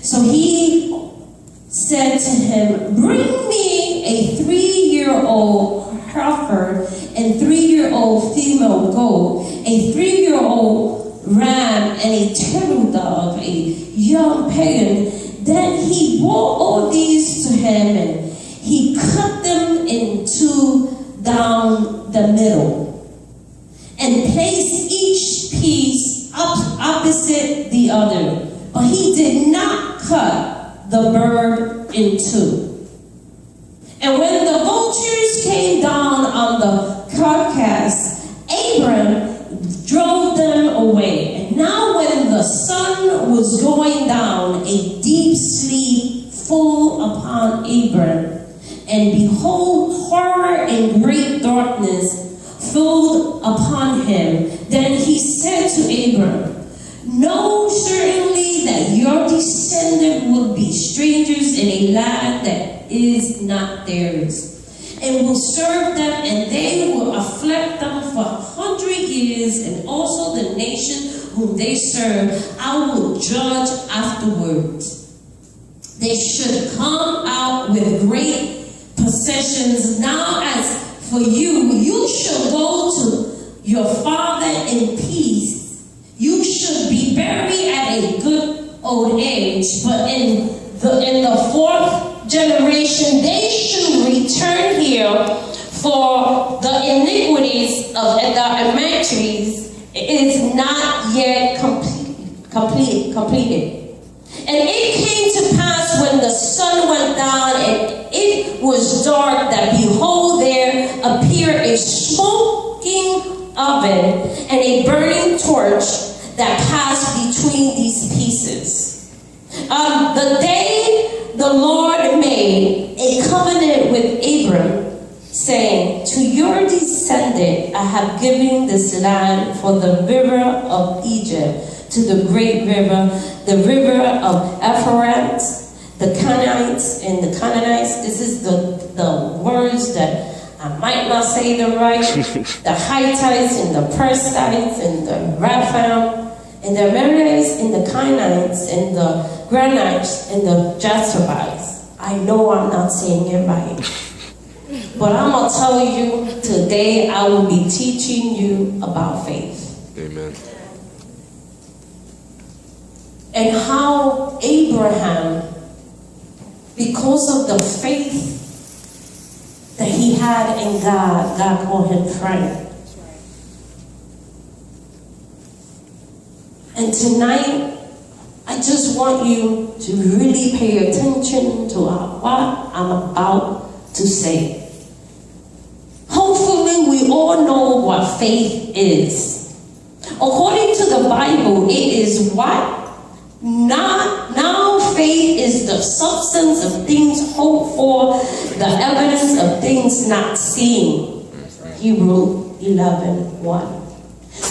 So he said to him, bring me a 3-year-old heifer and 3-year-old female goat, a 3-year-old ram, and a turtle dove, a young pagan. Then he brought all these to him, and he cut them in two down the middle, and placed each piece opposite the other. But he did not cut the bird in two. And when the vultures came down on the carcass, Abram drove them away. And now when the sun was going down, a deep sleep fell upon Abram. And behold, horror and great darkness fell upon him. Then he said to Abram, know certainly that your descendant will be strangers in a land that is not theirs, and will serve them, and they will afflict them for 100 years, and also the nation whom they serve I will judge afterwards. They should come out with great possessions. Now as for you, you shall go to your father in peace. You should be buried at a good old age, but in the fourth generation they should return here, for the iniquities of the Amalekites is not yet completed. And it came to pass when the sun went down and it was dark, that behold, there appeared a smoking oven and a burning torch that passed between these pieces. The day the Lord made a covenant with Abram, saying, to your descendant I have given this land for the river of Egypt, to the great river, the river of Ephraim, the Canaanites and the Canaanites. This is the words that I might not say them right. The Hittites and the Perizzites and the Rephaim and the Amorites and the Canaanites and the Granites and the Jasperites. I know I'm not saying it right. But I'm going to tell you today, I will be teaching you about faith. Amen. And how Abraham, because of the faith that he had in God, God called him friend. And tonight, I just want you to really pay attention to what I'm about to say. Hopefully, we all know what faith is. According to the Bible, it is what? Now faith is the substance of things hoped for, the evidence of things not seen. Hebrews 11:1.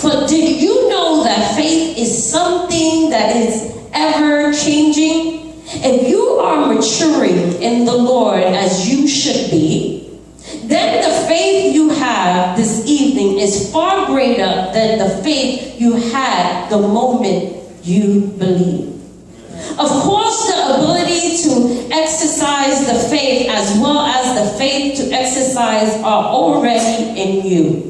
But did you know that faith is something that is ever changing? If you are maturing in the Lord as you should be, then the faith you have this evening is far greater than the faith you had the moment you believe. Of course, the ability to exercise the faith as well as the faith to exercise are already in you.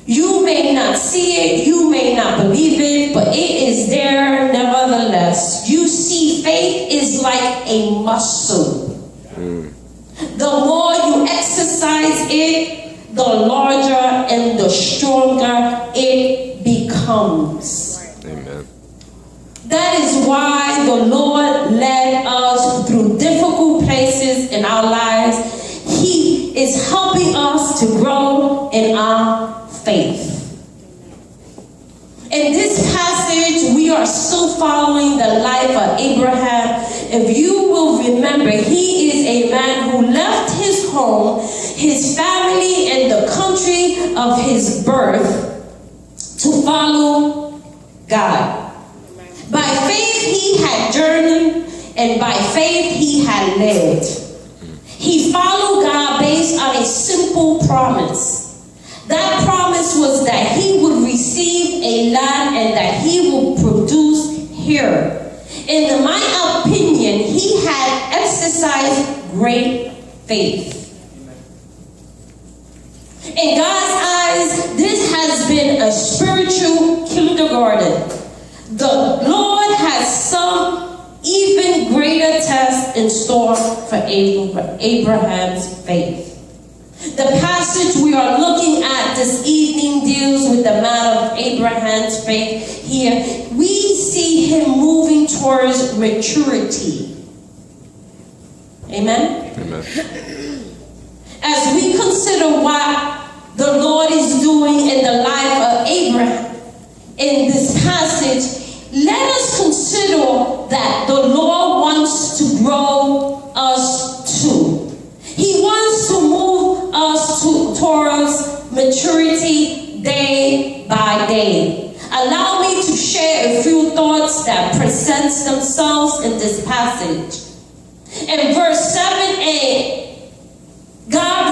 You may not see it, you may not believe it, but it is there nevertheless. You see, faith is like a muscle. The more you exercise it, the larger and the stronger it becomes. Amen. That is why the Lord led us through difficult places in our lives. He is helping us to grow in our faith. In this passage, we are still following the life of Abraham. If you will remember, he is a man who left his home, his family, and the country of his birth to follow God. By faith he had journeyed, and by faith he had lived. He followed God based on a simple promise. That promise was that he would receive a land and that he will produce here. in my opinion, he had exercised great faith. In God's eyes, this has been a spiritual kindergarten. The Lord has some even greater test in store for Abraham's faith. The passage we are looking at this evening deals with the matter of Abraham's faith. Here, we see him moving towards maturity. Amen? Amen. As we consider what the Lord is doing in the life of Abraham in this passage, let us consider that the Lord wants to grow us too. He wants to move us towards maturity day by day. Allow me to share a few thoughts that present themselves in this passage. In verse 7a, God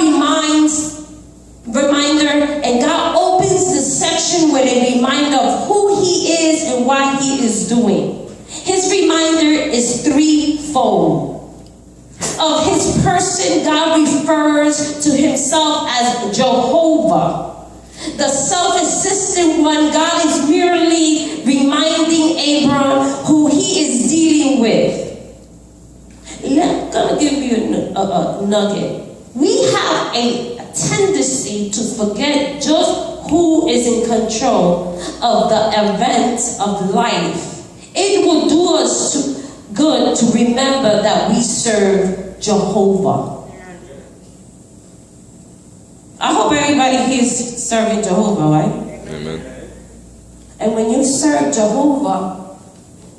and God opens the section with a reminder of who he is and what he is doing. His reminder is threefold. Of his person, God refers to himself as Jehovah. The self-existent one, God is merely reminding Abram who he is dealing with. I'm going to give you a nugget. We have a tendency to forget just who is in control of the events of life. It will do us good to remember that we serve Jehovah. I hope everybody here is serving Jehovah, right? Amen. And when you serve Jehovah,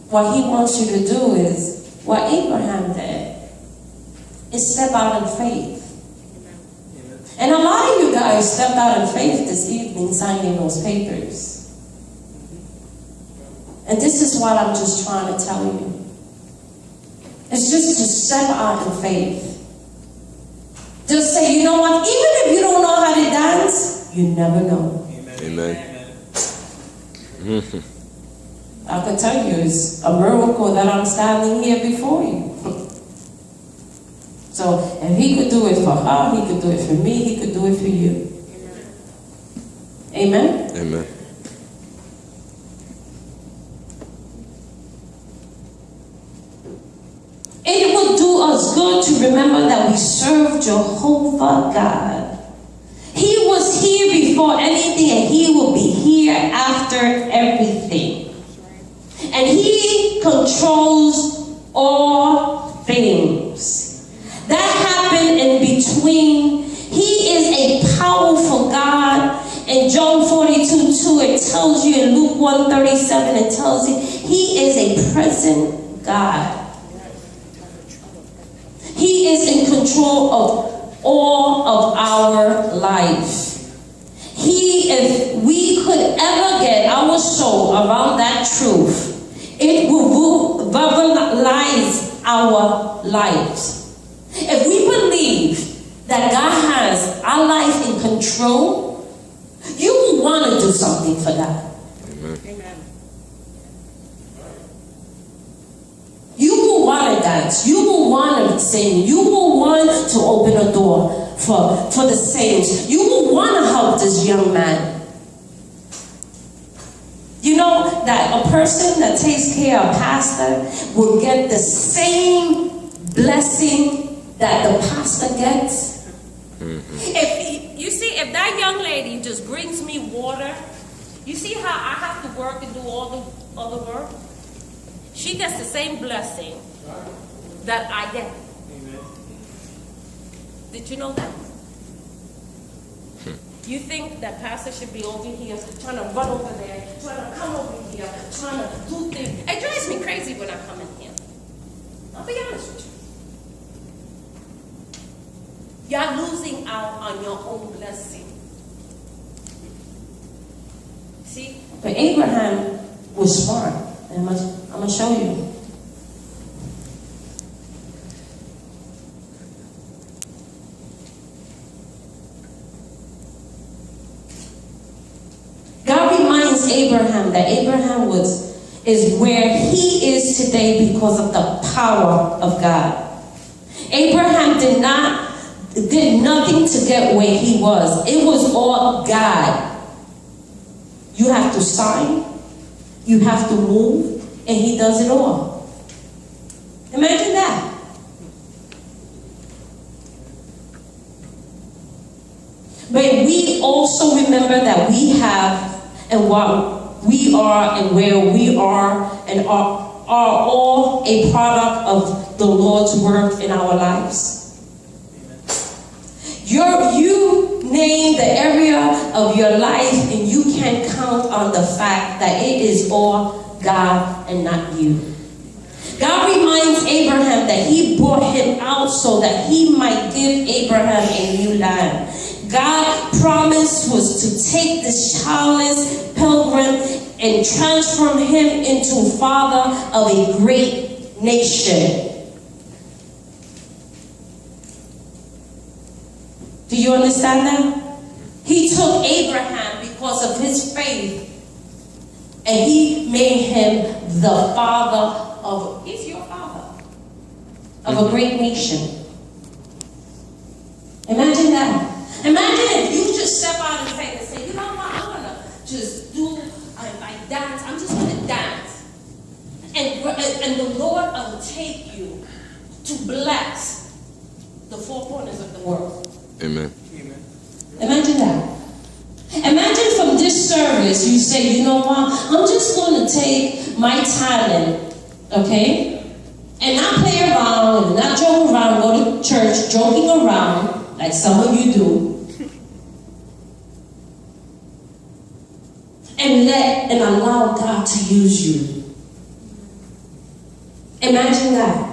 what he wants you to do is what Abraham did, is step out in faith. And a lot of you guys stepped out in faith this evening signing those papers. And this is what I'm just trying to tell you. It's just to step out in faith. Just say, you know what, even if you don't know how to dance, you never know. Amen. I can tell you, it's a miracle that I'm standing here before you. So if he could do it for her, he could do it for me, he could do it for you. Amen? Amen. It will do us good to remember that we serve Jehovah God. He was here before anything and he will be here after everything. And he controls all things. That happened in between. He is a powerful God. In John 42:2, it tells you, in Luke 1:37, it tells you, he is a present God. He is in control of all of our life. If we could ever get our soul around that truth, it will revitalize our lives. If we believe that God has our life in control, you will want to do something for God. Amen. You will want to dance. You will want to sing. You will want to open a door for the saints. You will want to help this young man. You know that a person that takes care of a pastor will get the same blessing that the pastor gets. If that young lady just brings me water, you see how I have to work and do all the other work? She gets the same blessing that I get. Amen. Did you know that? You think that pastor should be over here, trying to run over there, trying to come over here, trying to do things. It drives me crazy when I come in here. I'll be honest with you. You're losing out on your own blessing. See? But Abraham was smart. And I'm going to show you. God reminds Abraham that Abraham was is where he is today because of the power of God. Abraham did nothing to get where he was. It was all God. You have to sign, you have to move, and he does it all. Imagine that. But we also remember that we have, and what we are and where we are and are all a product of the Lord's work in our lives. You name the area of your life and you can count on the fact that it is all God and not you. God reminds Abraham that he brought him out so that he might give Abraham a new land. God's promise was to take this childless pilgrim and transform him into father of a great nation. Do you understand that? He took Abraham because of his faith, and he made him the father of, he's your father, of a great nation. Imagine that. Imagine if you just step out in faith and say, you know what, I'm going to just do, I dance, I'm just going to dance. And the Lord will take you to bless the four corners of the world. Amen. Imagine that. Imagine from this service you say, you know what, I'm just going to take my talent, okay, and not play around and not joke around, go to church joking around like some of you do, and allow God to use you. Imagine that.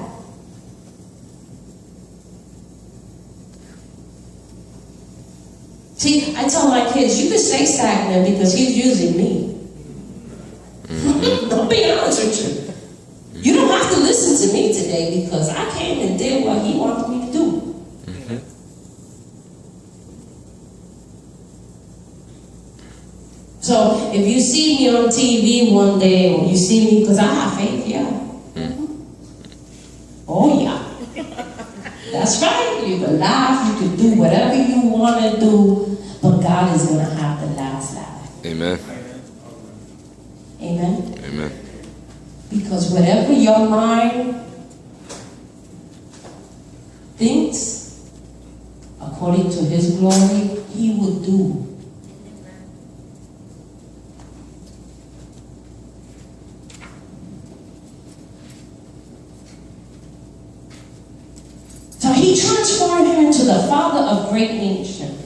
See, I tell my kids, you can stay stagnant because he's using me. I'm being honest with you. You don't have to listen to me today because I came and did what he wanted me to do. So if you see me on TV one day, or you see me, because I have faith, yeah. Oh yeah. That's right. You can laugh, you can do whatever you want to do, but God is going to have the last laugh. Amen. Amen. Amen. Because whatever your mind thinks, according to his glory, he will do. So he transformed him into the father of great nation.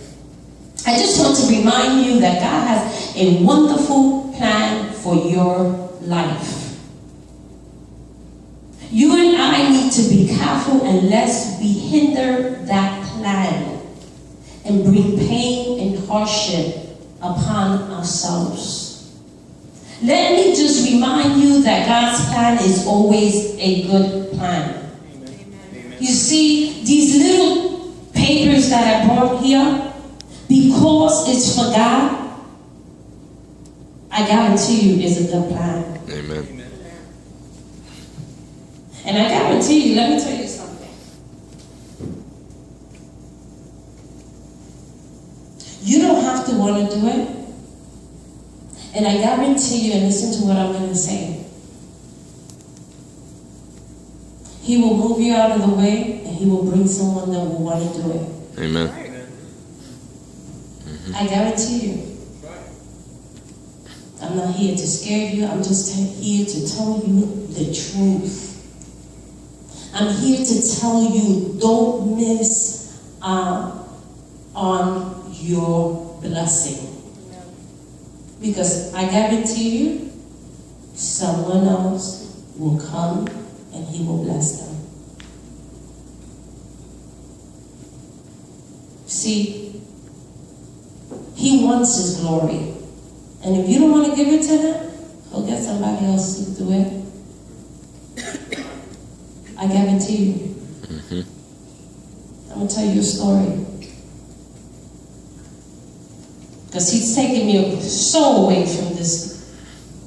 I just want to remind you that God has a wonderful plan for your life. You and I need to be careful and lest we hinder that plan and bring pain and hardship upon ourselves. Let me just remind you that God's plan is always a good plan. You see, these little papers that I brought here, because it's for God, I guarantee you it's a good plan. Amen. And I guarantee you, let me tell you something. You don't have to want to do it. And I guarantee you, and listen to what I'm going to say, he will move you out of the way, and he will bring someone that will want to do it. Amen. I guarantee you. I'm not here to scare you. I'm just here to tell you the truth. I'm here to tell you, don't miss on your blessing. Because I guarantee you, someone else will come and he will bless them. See, he wants his glory. And if you don't want to give it to him, he'll get somebody else to do it. I guarantee you. I'm going to tell you a story. Because he's taken me so away from this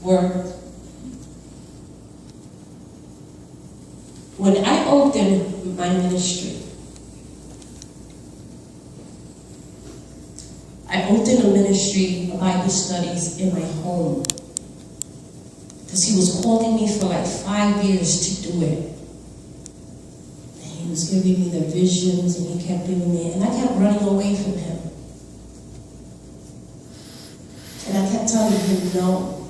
work. when I opened my ministry, I opened a ministry of Bible studies in my home. Because he was calling me for like 5 years to do it. And he was giving me the visions, and he kept giving me, and I kept running away from him. And I kept telling him no.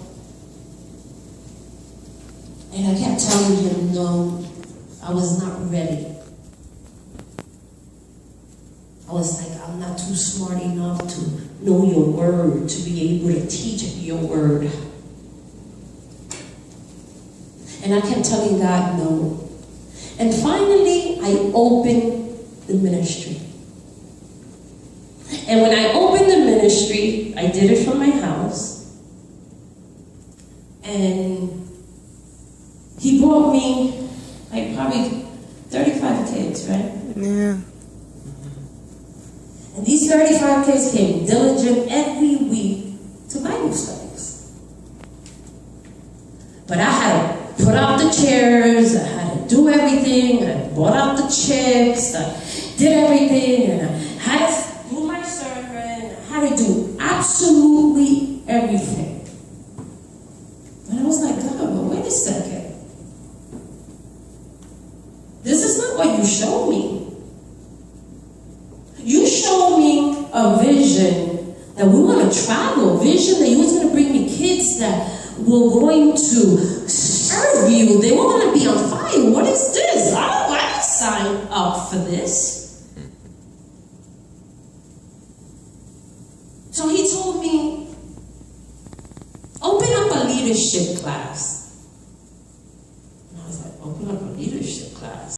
And I kept telling him no, I was not ready. I was like, I'm not too smart enough to know your word, to be able to teach your word. And I kept telling God no. And finally, I opened the ministry. And when I opened the ministry, I did it from my house. And he brought me like probably 35 kids, right? Yeah. And these 35 kids came diligent every week to Bible studies. But I had to put out the chairs, I had to do everything, I bought out the chips, I did everything, and I had to do my sermon, I had to do absolutely everything. And I was like, God, but wait a second. This is not what you showed me. You showed me a vision that we want to travel, a vision that you was going to bring me kids that were going to serve you. They were going to be on fire. What is this? I didn't sign up for this. So he told me, open up a leadership class. And I was like, open up a leadership class?